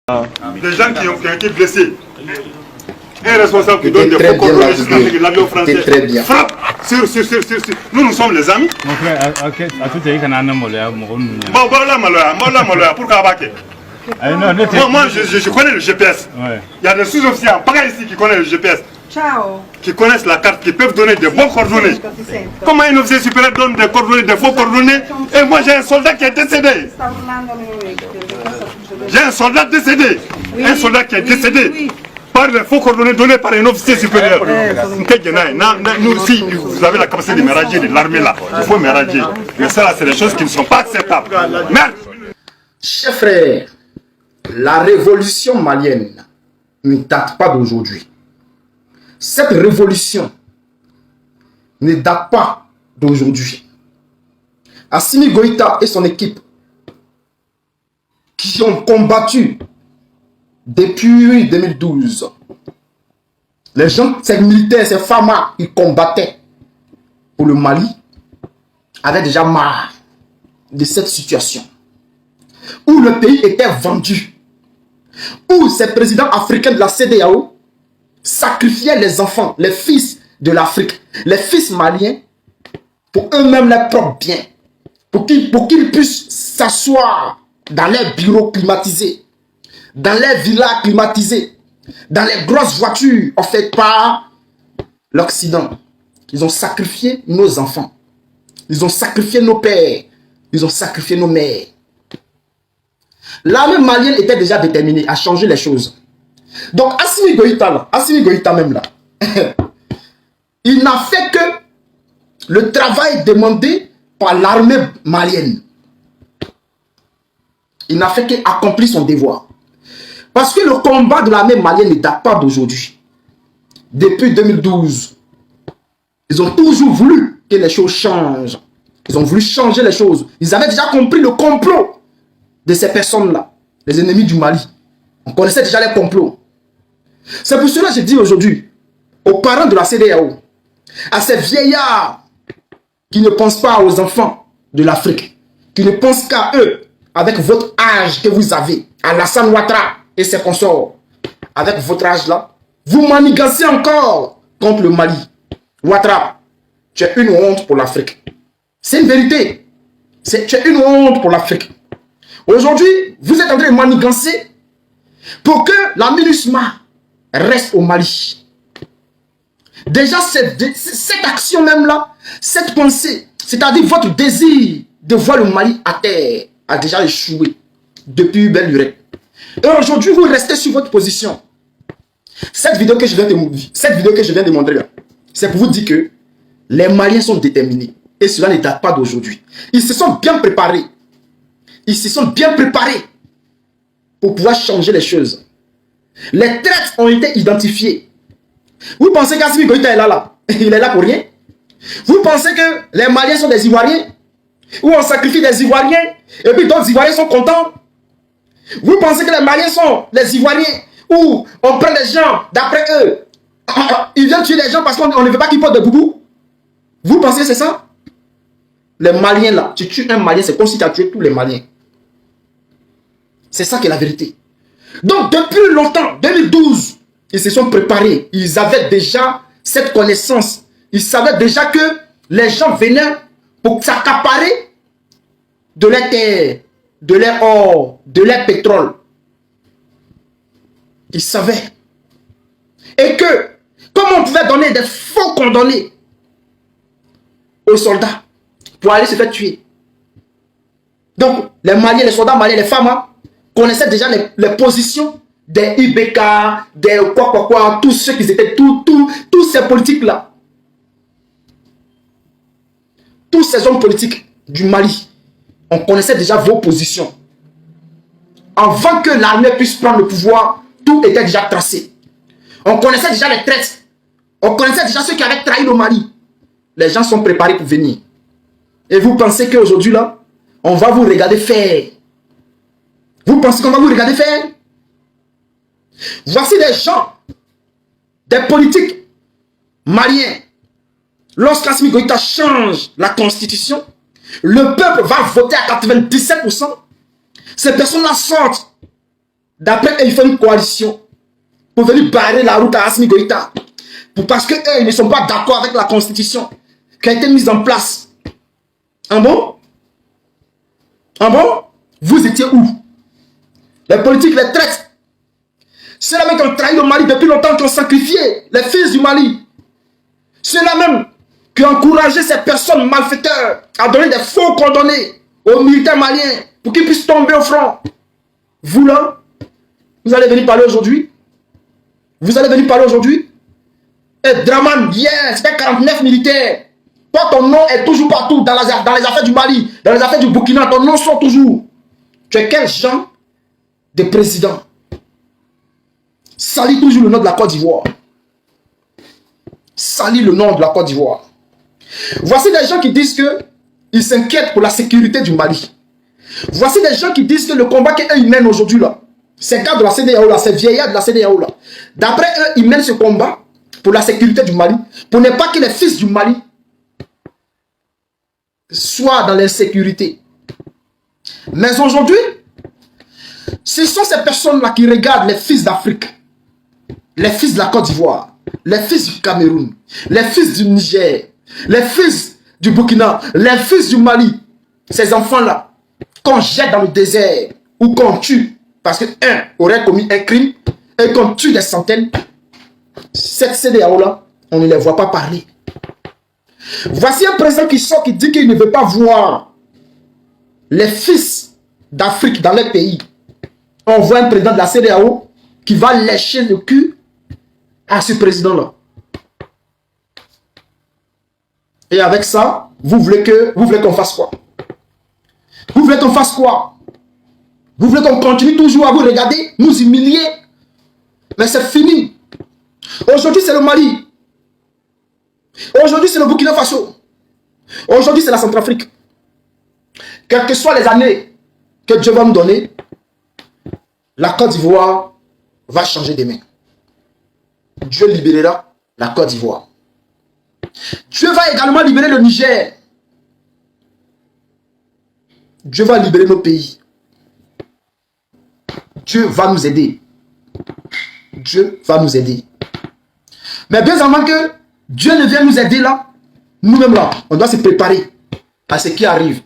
Des gens qui ont été blessés. Un responsable qui donne des faux coordonnées jusqu'à ce que l'avion français frappe sur. Nous sommes les amis. Mon frère, Pourquoi moi, je connais le GPS. Ouais. Il y a des sous-officiers en pagaille ici qui connaissent le GPS. Ciao. Qui connaissent la carte, qui peuvent donner des bonnes coordonnées. Ti sento. Comment un officier supérieur donne des coordonnées, des faux coordonnées? Et moi j'ai un soldat qui est décédé. Sta urlando mio vecchio, che cosa succede? J'ai un soldat décédé. Oui, Un soldat qui est oui, décédé. oui. Par les faux coordonnées données par un officier supérieur. Nous aussi, vous avez la capacité de me radier de l'armée là. Il faut me radier. Mais ça, c'est des choses qui ne sont pas acceptables. Merde. Chers frères, la révolution malienne ne date pas d'aujourd'hui. Cette révolution ne date pas d'aujourd'hui. Assimi Goïta et son équipe qui ont combattu depuis 2012. Les gens, ces militaires, ces femmes qui combattaient pour le Mali avaient déjà marre de cette situation où le pays était vendu, où ces présidents africains de la CEDEAO sacrifiaient les enfants, les fils de l'Afrique, les fils maliens, pour eux-mêmes leurs propres biens, pour qu'ils puissent s'asseoir dans leurs bureaux climatisés, dans les villas climatisées, dans les grosses voitures offertes par l'Occident. Ils ont sacrifié nos enfants. Ils ont sacrifié nos pères. Ils ont sacrifié nos mères. L'armée malienne était déjà déterminée à changer les choses. Donc Assimi Goïta même là, il n'a fait que le travail demandé par l'armée malienne. Il n'a fait qu'accomplir son devoir. Parce que le combat de l'armée malienne ne date pas d'aujourd'hui. Depuis 2012, ils ont toujours voulu que les choses changent. Ils ont voulu changer les choses. Ils avaient déjà compris le complot de ces personnes-là, les ennemis du Mali. On connaissait déjà les complots. C'est pour cela que je dis aujourd'hui aux parents de la CEDEAO, à ces vieillards qui ne pensent pas aux enfants de l'Afrique, qui ne pensent qu'à eux, avec votre âge que vous avez, Alassane Ouattara et ses consorts, avec votre âge là, vous manigancez encore contre le Mali. Ouattara, tu es une honte pour l'Afrique. C'est une vérité. Tu es une honte pour l'Afrique. Aujourd'hui, vous êtes en train de manigancer pour que la MINUSMA reste au Mali. Déjà, cette action même là, cette pensée, c'est-à-dire votre désir de voir le Mali à terre, a déjà échoué depuis belle lurette. Et aujourd'hui, vous restez sur votre position. Cette vidéo que je viens de montrer là, c'est pour vous dire que les Maliens sont déterminés. Et cela ne date pas d'aujourd'hui. Ils se sont bien préparés. Ils se sont bien préparés pour pouvoir changer les choses. Les traîtres ont été identifiés. Vous pensez qu'Assimi Goïta est là? Il est là pour rien? Vous pensez que les Maliens sont des Ivoiriens? Où on sacrifie des Ivoiriens et puis d'autres Ivoiriens sont contents? Vous pensez que les Maliens sont les Ivoiriens où on prend les gens d'après eux? Ils viennent tuer les gens parce qu'on ne veut pas qu'ils portent de boubou? Vous pensez que c'est ça? Les Maliens là, tu tues un Malien, c'est comme si tu as tué tous les Maliens. C'est ça qui est la vérité. Donc depuis longtemps, 2012, ils se sont préparés. Ils avaient déjà cette connaissance. Ils savaient déjà que les gens venaient pour s'accaparer de leur terre, de leur or, de leur pétrole. Ils savaient. Et que, comme on pouvait donner des faux condamnés aux soldats pour aller se faire tuer. Donc, les Maliens, les soldats maliens, les femmes, connaissaient déjà les positions des IBK, des tous ceux qui étaient, tous ces politiques-là. Tous ces hommes politiques du Mali, on connaissait déjà vos positions. Avant que l'armée puisse prendre le pouvoir, tout était déjà tracé. On connaissait déjà les traîtres. On connaissait déjà ceux qui avaient trahi le Mali. Les gens sont préparés pour venir. Et vous pensez qu'aujourd'hui, là, on va vous regarder faire. Vous pensez qu'on va vous regarder faire? Voici des gens, des politiques maliens. Lorsqu'Assimi Goïta change la constitution, le peuple va voter à 97%. Ces personnes-là sortent D'après eux, ils font une coalition pour venir barrer la route à Assimi Goïta. Parce que eux, ils ne sont pas d'accord avec la constitution qui a été mise en place. Ah bon? Ah bon? Vous étiez où? Les politiques les traitent. C'est là même qui ont trahi le Mali depuis longtemps, qui ont sacrifié les fils du Mali. C'est là même qui ont encouragé ces personnes malfaiteurs à donner des faux condamnés aux militaires maliens pour qu'ils puissent tomber au front. Vous là, vous allez venir parler aujourd'hui? Vous allez venir parler aujourd'hui? Et Draman, hier, c'était 49 militaires. Toi, ton nom est toujours partout dans les affaires du Mali, dans les affaires du Burkina, ton nom sort toujours. Tu es quel genre de président? Salis toujours le nom de la Côte d'Ivoire. Salis le nom de la Côte d'Ivoire. Voici des gens qui disent qu'ils s'inquiètent pour la sécurité du Mali. Voici des gens qui disent que le combat qu'ils mènent aujourd'hui là, ces gars de la CEDEAO là, ces vieillards de la CEDEAO là, d'après eux, ils mènent ce combat pour la sécurité du Mali, pour ne pas que les fils du Mali soient dans l'insécurité. Mais aujourd'hui, ce sont ces personnes-là qui regardent les fils d'Afrique, les fils de la Côte d'Ivoire, les fils du Cameroun, les fils du Niger, les fils du Burkina, les fils du Mali. Ces enfants-là, qu'on jette dans le désert ou qu'on tue, parce qu'un aurait commis un crime et qu'on tue des centaines, cette CEDEAO-là, on ne les voit pas parler. Voici un président qui sort, qui dit qu'il ne veut pas voir les fils d'Afrique dans leur pays. On voit un président de la CEDEAO qui va lécher le cul à ce président-là. Et avec ça, vous voulez qu'on fasse quoi? Vous voulez qu'on fasse quoi? Vous voulez qu'on continue toujours à vous regarder, nous humilier? Mais c'est fini. Aujourd'hui, c'est le Mali. Aujourd'hui, c'est le Burkina Faso. Aujourd'hui, c'est la Centrafrique. Quelles que soient les années que Dieu va nous donner, la Côte d'Ivoire va changer de main. Dieu libérera la Côte d'Ivoire. Dieu va également libérer le Niger. Dieu va libérer nos pays. Dieu va nous aider. Dieu va nous aider. Mais bien avant que Dieu ne vienne nous aider là, nous-mêmes là, on doit se préparer à ce qui arrive.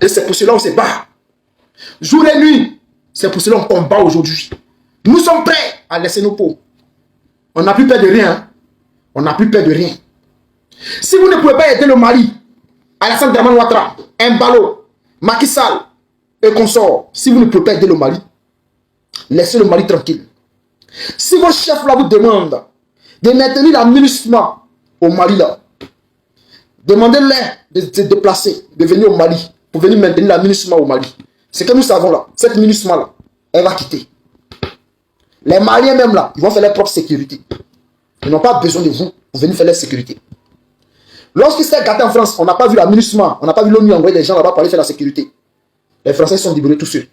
Et c'est pour cela qu'on se bat. Jour et nuit, c'est pour cela qu'on combat aujourd'hui. Nous sommes prêts à laisser nos peaux. On n'a plus peur de rien. On n'a plus peur de rien. Si vous ne pouvez pas aider le Mali, Alassane Dramane Ouattara, Embalo, Macky Sall et consorts, si vous ne pouvez pas aider le Mali, laissez le Mali tranquille. Si vos chefs là vous demandent de maintenir la MINUSMA au Mali là, demandez-leur de se déplacer, de venir au Mali, pour venir maintenir la MINUSMA au Mali. Ce que nous savons là, cette MINUSMA là, elle va quitter. Les Maliens même là, ils vont faire leur propre sécurité. Ils n'ont pas besoin de vous pour venir faire leur sécurité. Lorsqu'ils s'est gâté en France, on n'a pas vu la MINUSMA, on n'a pas vu l'ONU envoyer des gens là-bas pour aller faire la sécurité. Les Français sont débrouillés tout seuls.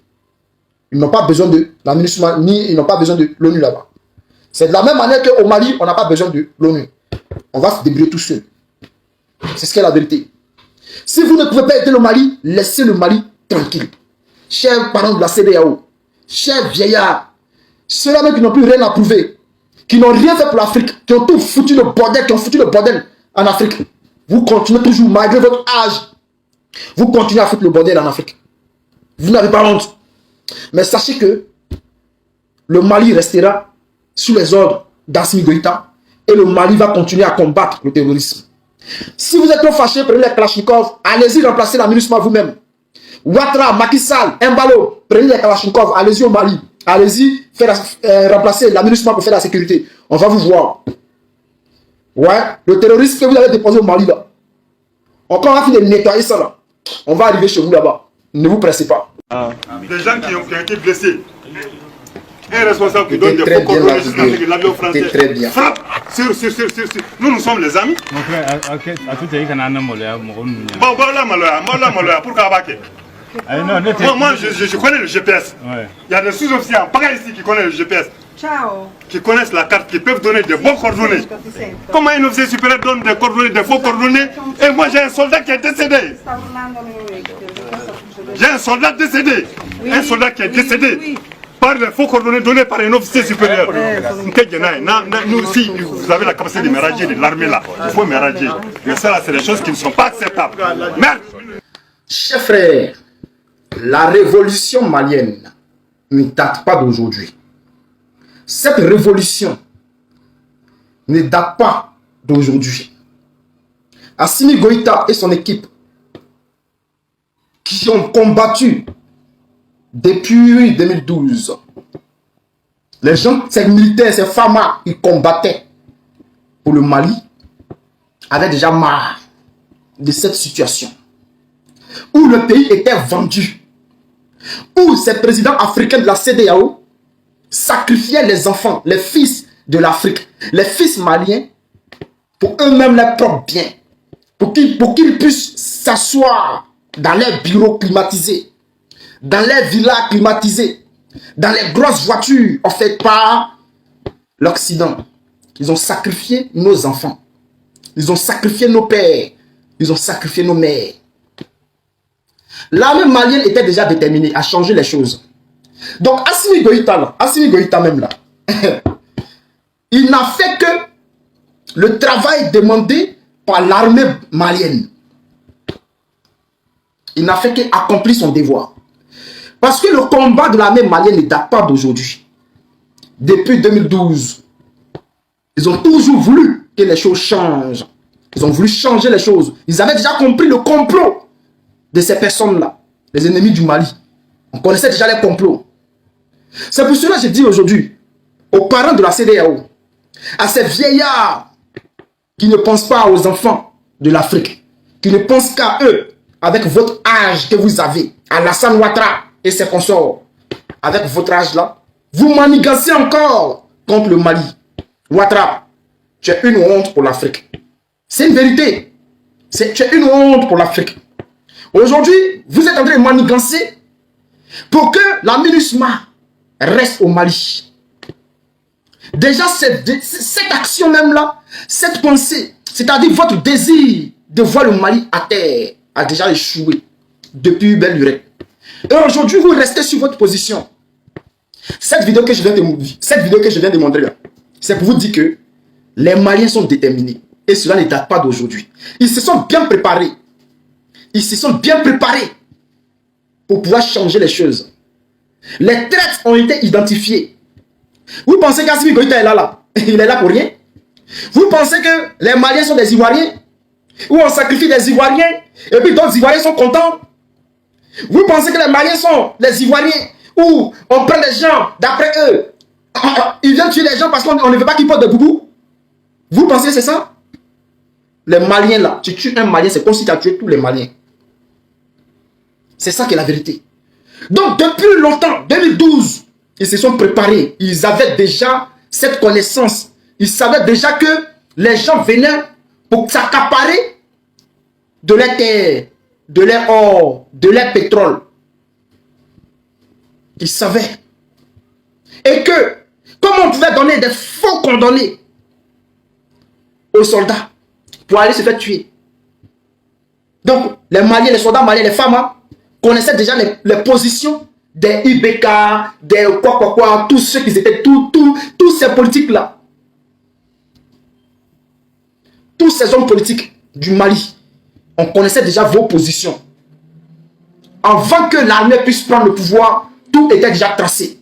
Ils n'ont pas besoin de la MINUSMA, ni ils n'ont pas besoin de l'ONU là-bas. C'est de la même manière qu'au Mali, on n'a pas besoin de l'ONU. On va se débrouiller tout seul. C'est ce qu'est la vérité. Si vous ne pouvez pas aider le Mali, laissez le Mali tranquille. Chers parents de la CEDEAO, chers vieillards, ceux-là même qui n'ont plus rien à prouver, qui n'ont rien fait pour l'Afrique, qui ont tout foutu le bordel, qui ont foutu le bordel en Afrique. Vous continuez toujours, malgré votre âge, vous continuez à foutre le bordel en Afrique. Vous n'avez pas honte. Mais sachez que le Mali restera sous les ordres d'Assimi Goïta et le Mali va continuer à combattre le terrorisme. Si vous êtes trop fâché, prenez les Kalachnikov, allez-y remplacer la MINUSMA vous-même. Ouattara, Macky Sall, Embalo, prenez les Kalachnikov, allez-y au Mali. Allez-y remplacer la MINUSMA pour faire la sécurité. On va vous voir. Ouais, le terroriste que vous avez déposé au Mali là, quand on va finir de nettoyer ça là, on va arriver chez vous là-bas. Ne vous pressez pas. Les gens qui ont été blessés, un responsable qui donne des faux coordonnées jusqu'à ce que l'avion français frappe sur. Nous sommes les amis. Mon frère, pourquoi moi, je connais le GPS. Ouais. Il y a des sous-officiers en pagaille ici qui connaissent le GPS. Ciao. Qui connaissent la carte, qui peuvent donner des bonnes coordonnées. Comment un officier supérieur donne des coordonnées, des faux coordonnées? Et moi j'ai un soldat qui est décédé. J'ai un soldat décédé. Oui, un soldat qui est décédé. par les faux coordonnées donnés par un officier supérieur. Nous, si vous avez la capacité de ménager de l'armée là, il faut ménager. Mais ça, là, c'est des choses qui ne sont pas acceptables. Merde! Chers frères, la révolution malienne ne date pas d'aujourd'hui. Cette révolution ne date pas d'aujourd'hui. Assimi Goïta et son équipe qui ont combattu depuis 2012. Les gens, ces militaires, ces femmes qui combattaient pour le Mali avaient déjà marre de cette situation où le pays était vendu, où ces présidents africains de la CEDEAO sacrifiaient les enfants, les fils de l'Afrique, les fils maliens pour eux-mêmes leurs propres biens, pour qu'ils puissent s'asseoir dans leurs bureaux climatisés, dans les villas climatisées, dans les grosses voitures offertes par l'Occident. Ils ont sacrifié nos enfants. Ils ont sacrifié nos pères. Ils ont sacrifié nos mères. L'armée malienne était déjà déterminée à changer les choses. Donc Assimi Goïta même là, il n'a fait que le travail demandé par l'armée malienne. Il n'a fait qu'accomplir son devoir. Parce que le combat de l'armée malienne ne date pas d'aujourd'hui. Depuis 2012, ils ont toujours voulu que les choses changent. Ils ont voulu changer les choses. Ils avaient déjà compris le complot de ces personnes-là, les ennemis du Mali. On connaissait déjà les complots. C'est pour cela que je dis aujourd'hui aux parents de la CEDEAO, à ces vieillards qui ne pensent pas aux enfants de l'Afrique, qui ne pensent qu'à eux, avec votre âge que vous avez, Alassane Ouattara et ses consorts, avec votre âge là, vous manigancez encore contre le Mali. Ouattara, tu es une honte pour l'Afrique. C'est une vérité. Tu es une honte pour l'Afrique. Aujourd'hui, vous êtes en train de manigancer pour que la MINUSMA reste au Mali. Déjà, cette action même là, cette pensée, c'est-à-dire votre désir de voir le Mali à terre, a déjà échoué depuis belle lurette. Et aujourd'hui, vous restez sur votre position. Cette vidéo que je viens de montrer là, c'est pour vous dire que les Maliens sont déterminés. Et cela ne date pas d'aujourd'hui. Ils se sont bien préparés. Ils se sont bien préparés pour pouvoir changer les choses. Les traites ont été identifiées. Vous pensez qu'Assimi Goïta est là? Il est là pour rien? Vous pensez que les Maliens sont des Ivoiriens? Où on sacrifie des Ivoiriens et puis d'autres Ivoiriens sont contents? Vous pensez que les Maliens sont des Ivoiriens où on prend des gens d'après eux? Ils viennent tuer les gens parce qu'on ne veut pas qu'ils portent de boubou? Vous pensez que c'est ça? Les Maliens là, tu tues un Malien, c'est comme si tu as tué tous les Maliens. C'est ça qui est la vérité. Donc depuis longtemps, 2012, ils se sont préparés. Ils avaient déjà cette connaissance. Ils savaient déjà que les gens venaient pour s'accaparer de leur terre, de leur or, de leur pétrole. Ils savaient. Et que, comment on pouvait donner des faux condamnés aux soldats pour aller se faire tuer. Donc, les Maliens, les soldats maliens, les femmes, connaissaient déjà les positions des IBK, des tous ceux qui étaient, tous ces politiques-là. Tous ces hommes politiques du Mali, on connaissait déjà vos positions. Avant que l'armée puisse prendre le pouvoir, tout était déjà tracé.